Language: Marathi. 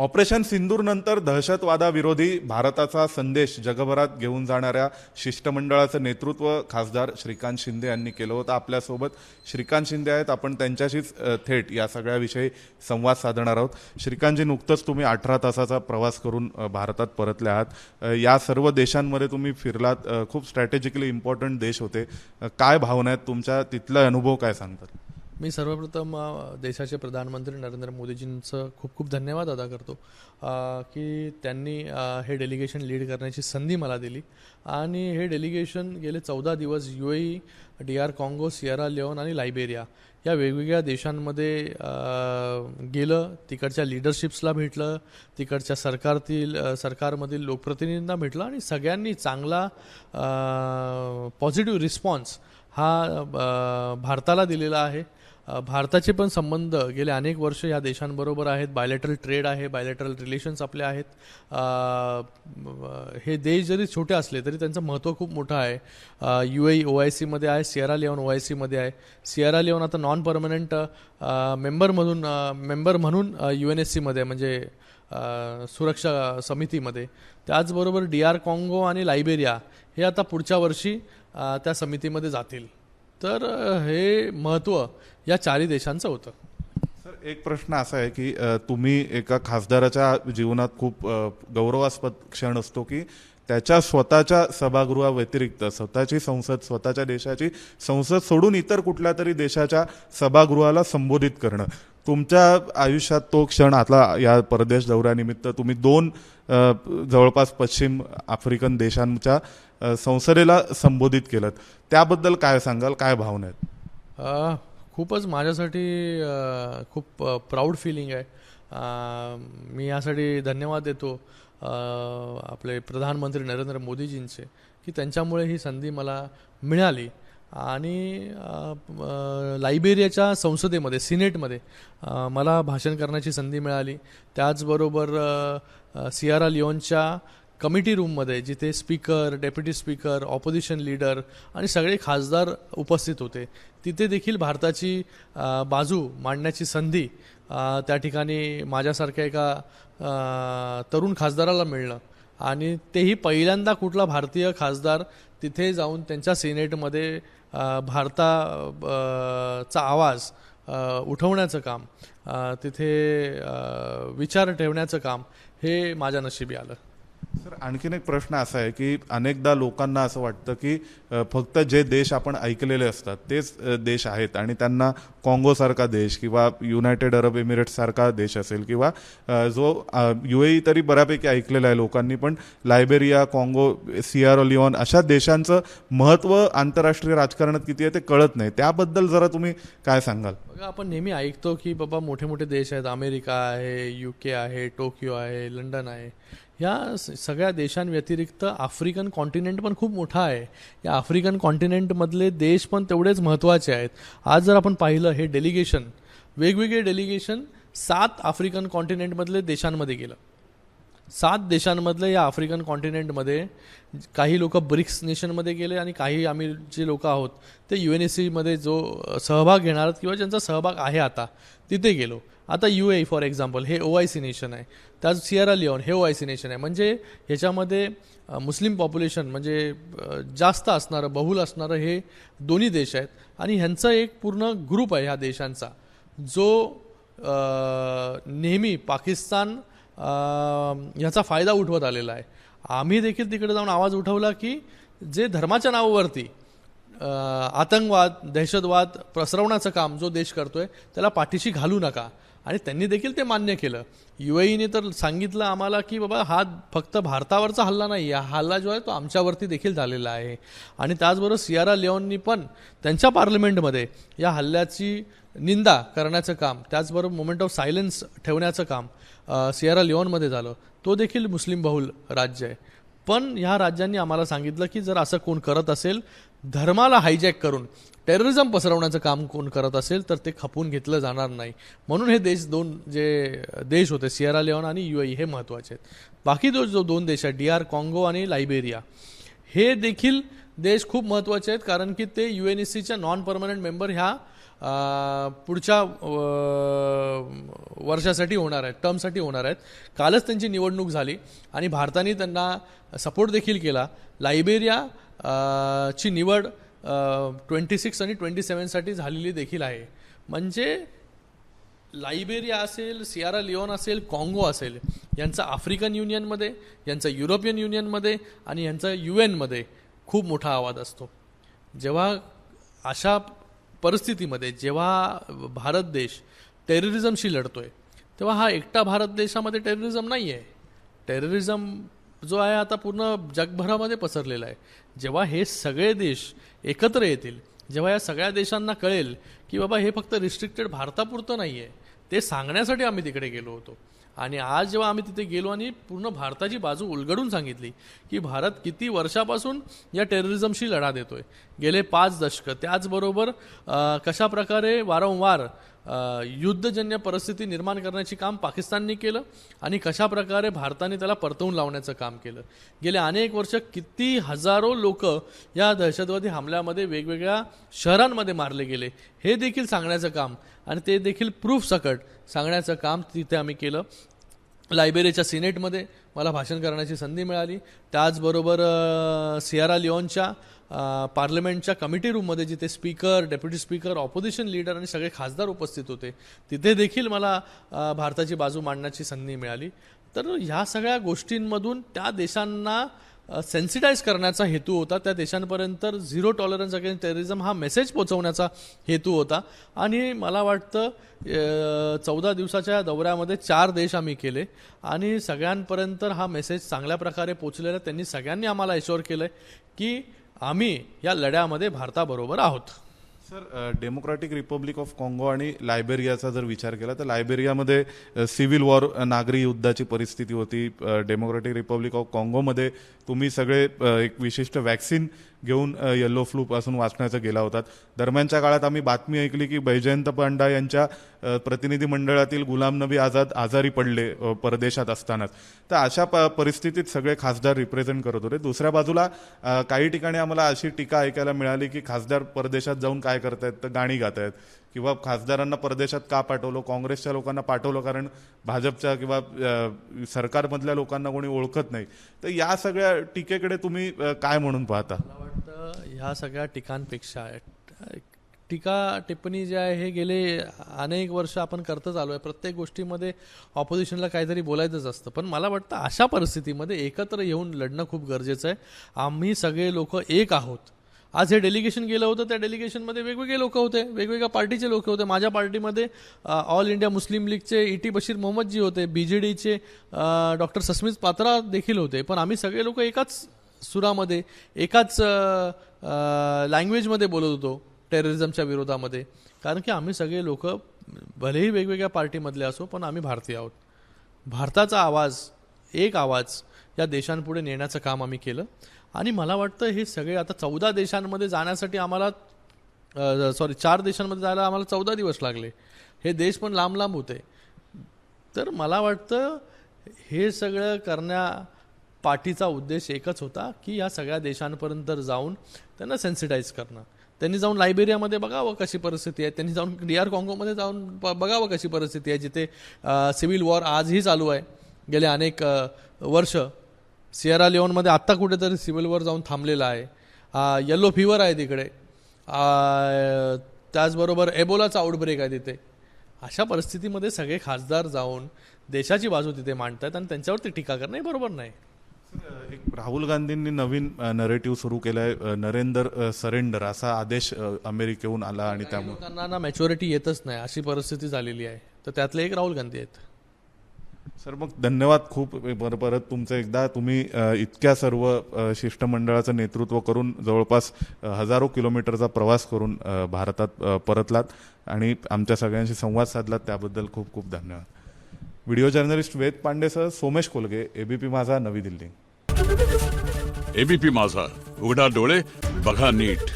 ऑपरेशन सिंदूरनंतर दहशतवादाविरोधी भारताचा संदेश जगभरात घेऊन जाणाऱ्या शिष्टमंडळाचं नेतृत्व खासदार श्रीकांत शिंदे यांनी केलं होतं. आपल्यासोबत श्रीकांत शिंदे आहेत. आपण त्यांच्याशीच थेट या सगळ्याविषयी संवाद साधणार आहोत. श्रीकांतजी, नुकतंच तुम्ही 18 तासाचा प्रवास करून भारतात परतले आहात. या सर्व देशांमध्ये तुम्ही फिरलात. खूप स्ट्रॅटेजिकली इम्पॉर्टंट देश होते. काय भावना आहेत तुमच्या? तिथला अनुभव काय सांगतात? मी सर्वप्रथम देशाचे प्रधानमंत्री नरेंद्र मोदीजींचं खूप खूप धन्यवाद अदा करतो की त्यांनी हे डेलिगेशन लीड करण्याची संधी मला दिली. आणि हे डेलिगेशन गेले 14 दिवस UAE, DR Congo, Sierra Leone आणि लायबेरिया या वेगवेगळ्या देशांमध्ये गेलं. तिकडच्या लिडरशिप्सला भेटलं, तिकडच्या सरकारमधील लोकप्रतिनिधींना भेटलं आणि सगळ्यांनी चांगला पॉझिटिव्ह रिस्पॉन्स हा भारताला दिलेला आहे. भारताचे पण संबंध गेले अनेक वर्ष या देशांबरोबर आहेत. बायलॅटरल ट्रेड आहे, बायलॅटरल रिलेशन्स आपले आहेत. हे देश जरी छोटे असले तरी त्यांचं महत्त्व खूप मोठं आहे. UAE OIC मध्ये आहे, सियरा लिओन OIC मध्ये आहे. सियरा लिओन आता नॉन परमनंट मेंबर म्हणून UNSC मध्ये म्हणजे सुरक्षा समितीमध्ये. त्याचबरोबर DR कॉंगो आणि लायबेरिया हे आता पुढच्या वर्षी त्या समितीमध्ये जातील. तर हे महत्त्व या चारही देशांचं होतं. सर, एक प्रश्न असा आहे की तुम्ही एका खासदाराच्या जीवनात खूप गौरवास्पद क्षण असतो की त्याच्या स्वतःच्या सभागृहाव्यतिरिक्त स्वतःची संसद, स्वतःच्या देशाची संसद सोडून इतर कुठल्या तरी देशाच्या सभागृहाला संबोधित करणं. तुमच्या आयुष्यात तो क्षण आता या परदेश दौऱ्यानिमित्त तुम्ही 2 जवळपास पश्चिम आफ्रिकन देशांच्या संसदेला संबोधित केलं. त्याबद्दल काय सांगाल? काय भावना आहेत? खूपच माझ्यासाठी खूप प्राऊड फिलिंग आहे. मी यासाठी धन्यवाद देतो आपले प्रधानमंत्री नरेंद्र मोदीजींचे की त्यांच्यामुळे ही संधी मला मिळाली. आणि लायबेरियाच्या संसदेमध्ये, सिनेटमध्ये मला भाषण करण्याची संधी मिळाली. त्याचबरोबर सियरा लिओनच्या कमिटी रूममध्ये जिथे speaker, deputy speaker, opposition leader आणि सगळे खासदार उपस्थित होते, तिथे देखील भारताची बाजू मांडण्याची संधी त्या ठिकाणी माझ्यासारख्या एका तरुण खासदाराला मिळणं. आणि तेही पहिल्यांदा कुठला भारतीय खासदार तिथे जाऊन त्यांच्या सिनेटमध्ये भारताचा आवाज उठवण्याचं काम, तिथे विचार ठेवण्याचं काम हे माझ्या नशिबी आलं. सर, आणखीन एक प्रश्न असा आहे की अनेकदा लोकांना असं वाटतं की फक्त जे देश आपण ऐकलेले असतात तेच देश आहेत आणि त्यांना काँगोसारखा देश किंवा युनायटेड अरब एमिरेट्स सारखा देश असेल किंवा जो UAE तरी बऱ्यापैकी ऐकलेला आहे लोकांनी, पण लायबेरिया, काँगो, सियरा लिओन अशा देशांचं महत्त्व आंतरराष्ट्रीय राजकारणात किती आहे ते कळत नाही. त्याबद्दल जरा तुम्ही काय सांगाल? बघा, आपण नेहमी ऐकतो की बाबा मोठे मोठे देश आहेत, अमेरिका आहे, UK आहे, टोकियो आहे, लंडन आहे. या सगळ्या देशांव्यतिरिक्त आफ्रिकन कॉन्टिनेंट पण खूप मोठा आहे. या आफ्रिकन कॉन्टिनेंटमधले देश पण तेवढेच महत्त्वाचे आहेत. आज जर आपण पाहिलं हे डेलिगेशन, वेगवेगळे डेलिगेशन 7 आफ्रिकन कॉन्टिनेंटमधले देशांमध्ये गेलं. 7 देशांमधले या आफ्रिकन कॉन्टिनेंटमध्ये काही लोक ब्रिक्स नेशनमध्ये गेले आणि काही आम्ही जे लोक आहोत ते UNSC मध्ये जो सहभाग घेणार किंवा ज्यांचा सहभाग आहे आता तिथे गेलो. आता UAE फॉर एक्झाम्पल हे OIC नेशन आहे, त्याच सियरा लिओन हे OIC नेशन आहे. म्हणजे ह्याच्यामध्ये मुस्लिम पॉप्युलेशन म्हणजे जास्त असणारं, बहुल असणारं हे दोन्ही देश आहेत. आणि ह्यांचा एक पूर्ण ग्रुप आहे ह्या देशांचा जो नेहमी पाकिस्तान ह्याचा फायदा उठवत आलेला आहे. आम्ही देखील तिकडे जाऊन आवाज उठवला की जे धर्माच्या नावावरती आतंकवाद, दहशतवाद पसरवण्याचं काम जो देश करतोय त्याला पाठीशी घालू नका. आणि त्यांनी देखील ते मान्य केलं. UAEने तर सांगितलं आम्हाला की बाबा हा फक्त भारतावरचा हल्ला नाही, हा हल्ला जो आहे तो आमच्यावरती देखील झालेला आहे. आणि त्याचबरोबर सियरा लिओननी पण त्यांच्या पार्लमेंटमध्ये या हल्ल्याची निंदा करण्याचं काम, त्याचबरोबर मोमेंट ऑफ सायलेन्स ठेवण्याचं काम सियरा लिओनमध्ये झालं. तो देखील मुस्लिम बहुल राज्य आहे. पण ह्या राज्यांनी आम्हाला सांगितलं की जर असं कोण करत असेल, धर्माला हायजॅक करून टेररिझम पसरवण्याचं काम कोण करत असेल तर ते खपून घेतलं जाणार नाही. म्हणून हे दोन देश होते सियरा लिओन आणि UAE हे महत्त्वाचे आहेत. बाकी जो 2 देश आहेत DR कॉंगो आणि लायबेरिया हे देखील देश खूप महत्त्वाचे आहेत, कारण की ते UNSCच्या नॉन परमनंट मेंबर ह्या पुढच्या वर्षासाठी होणार आहेत, टर्मसाठी होणार आहेत. कालच त्यांची निवडणूक झाली आणि भारताने त्यांना सपोर्ट देखील केला. लायबेरिया ची निवड 26 आणि 27साठी झालेली देखील आहे. म्हणजे लायबेरिया असेल, सियारा लिओन असेल, काँगो असेल, यांचा आफ्रिकन युनियनमध्ये, यांचा युरोपियन युनियनमध्ये आणि यांचा UN मध्ये खूप मोठा आवाज असतो. जेव्हा अशा परिस्थितीमध्ये जेव्हा भारत देश टेररिझमशी लढतोय, तेव्हा हा एकटा भारत देशामध्ये टेररिझम नाही आहे. टेररिझम जो आहे आता पूर्ण जगभरामध्ये पसरलेला आहे. जेव्हा हे सगळे देश एकत्र येतील, जेव्हा या सगळ्या देशांना कळेल की बाबा हे फक्त रिस्ट्रिक्टेड भारतापुरतं नाही आहे, ते सांगण्यासाठी आम्ही तिकडे गेलो होतो. आणि आज जेव्हा आम्ही तिथे गेलो आणि पूर्ण भारताची बाजू उलगडून सांगितली की भारत किती वर्षापासून या टेररिझमशी लढा देतोय, गेले 5 दशकं, त्याचबरोबर कशा प्रकारे वारंवार युद्धजन्य परिस्थिती निर्माण करण्याचे काम पाकिस्तानने केलं आणि कशा प्रकारे भारताने त्याला परतवून लावण्याचं काम केलं. गेले अनेक वर्ष किती हजारो लोक या दहशतवादी हमल्यामध्ये वेगवेगळ्या शहरांमध्ये मारले गेले, हे देखील सांगण्याचं काम आणि ते देखील प्रूफ सकट सांगण्याचं काम तिथे आम्ही केलं. लायबेरियाच्या सिनेटमध्ये मला भाषण करण्याची संधी मिळाली. त्याचबरोबर सियारा लिओनच्या पार्लमेंटच्या कमिटी रूममध्ये जिथे speaker, deputy speaker, opposition leader आणि सगळे खासदार उपस्थित होते, तिथे देखील मला भारताची बाजू मांडण्याची संधी मिळाली. तर ह्या सगळ्या गोष्टींमधून त्या देशांना सेन्सिटाईज करण्याचा हेतू होता. त्या देशांपर्यंत 0 टॉलरन्स अगेन्स्ट टेररिझम हा मेसेज पोहोचवण्याचा हेतू होता. आणि मला वाटतं 14 दिवसाच्या दौऱ्यामध्ये 4 देश आम्ही केले आणि सगळ्यांपर्यंत हा मेसेज चांगल्या प्रकारे पोहोचलेला. त्यांनी सगळ्यांनी आम्हाला एश्योर केलं की आम्ही या लढ्यामध्ये भारताबरोबर आहोत. सर, डेमोक्रॅटिक रिपब्लिक ऑफ काँगो आणि लायबेरियाचा जर विचार केला तर लायबेरियामध्ये सिव्हिल वॉर, नागरी युद्धाची परिस्थिती होती. डेमोक्रॅटिक रिपब्लिक ऑफ काँगोमध्ये तुम्ही सगळे एक विशिष्ट वॅक्सिन घेऊन येलो फ्लू पासून वाचण्याचं गेला होतात. दरम्यानच्या काळात आम्ही बातमी ऐकली की बैजयंत पांडा यांच्या प्रतिनिधी मंडळातील गुलाम नबी आझाद आजारी पडले परदेशात असतानाच. तर अशा परिस्थितीत सगळे खासदार रिप्रेझेंट करत होते. दुसऱ्या बाजूला काही ठिकाणी आम्हाला अशी टीका ऐकायला मिळाली की खासदार परदेशात जाऊन काय करतायत, तर गाणी गातायत किंवा खासदारांना परदेशात का पाठवलं, काँग्रेसच्या लोकांना पाठवलं कारण भाजपच्या किंवा सरकारमधल्या लोकांना कोणी ओळखत नाही. तर या सगळ्या टीकेकडे तुम्ही काय म्हणून पाहता? मला वाटतं ह्या सगळ्या टीकांपेक्षा टीका टिप्पणी जे आहे हे गेले अनेक वर्ष आपण करतच आलो आहे. प्रत्येक गोष्टीमध्ये ऑपोजिशनला काहीतरी बोलायचंच असतं. पण मला वाटतं अशा परिस्थितीमध्ये एकत्र येऊन लढणं खूप गरजेचं आहे. आम्ही सगळे लोक एक आहोत. आज हे डेलिगेशन गेलं होतं, त्या डेलिगेशनमध्ये वेगवेगळे लोक होते, वेगवेगळ्या पार्टीचे लोक होते. माझ्या पार्टीमध्ये ऑल इंडिया मुस्लिम लीगचे ET बशीर मोहम्मदजी होते, BJDचे डॉक्टर सस्मित पात्रा देखील होते. पण आम्ही सगळे लोक एकाच सुरामध्ये, एकाच लँग्वेजमध्ये बोलत होतो टेररिझमच्या विरोधामध्ये. कारण की आम्ही सगळे लोक भलेही वेगवेगळ्या पार्टीमधले असो, पण आम्ही भारतीय आहोत. भारताचा आवाज, एक आवाज या देशांपुढे नेण्याचं काम आम्ही केलं. आणि मला वाटतं हे सगळे आता 14 देशांमध्ये जाण्यासाठी आम्हाला 4 देशांमध्ये जायला आम्हाला 14 दिवस लागले. हे देश पण लांब लांब होते. तर मला वाटतं हे सगळं पाठीचा उद्देश एकच होता की या सगळ्या देशांपर्यंत जाऊन त्यांना सेन्सिटाईज करणं. त्यांनी जाऊन लायबेरियामध्ये बघावं कशी परिस्थिती आहे, त्यांनी जाऊन DR काँगोमध्ये जाऊन बघावं कशी परिस्थिती आहे, जिथे सिव्हिल वॉर आजही चालू आहे गेले अनेक वर्ष. सियरा लिओनमध्ये आत्ता कुठेतरी सिव्हिल वॉर जाऊन थांबलेला आहे. येलो फीवर आहे तिकडे. त्याचबरोबर एबोलाचा आउटब्रेक आहे तिथे. अशा परिस्थितीमध्ये सगळे खासदार जाऊन देशाची बाजू तिथे मांडतात आणि त्यांच्यावरती टीका करणं हे बरोबर नाही. एक राहुल गांधींनी नवीन नरेटिव्ह सुरू केलाय, नरेंद्र सरेंडर असा आदेश अमेरिकेहून आला आणि त्यामुळे लोकांना मॅच्युरिटी येतच नाही अशी परिस्थिती झालेली आहे. तर त्यातले एक राहुल गांधी आहेत. सर, मग धन्यवाद खूप. परत तुमचं एकदा तुम्ही इतक्या सर्व शिष्टमंडळाचं नेतृत्व करून जवळपास हजारो किलोमीटरचा प्रवास करून भारतात परतलात आणि आमच्या सगळ्यांशी संवाद साधलात, त्याबद्दल खूप खूप धन्यवाद. व्हिडिओ जर्नलिस्ट वेद पांडेसह सोमेश कोलगे, ABP माझा, नवी दिल्ली. ABP माझा, उघडा डोळे बघा नीट.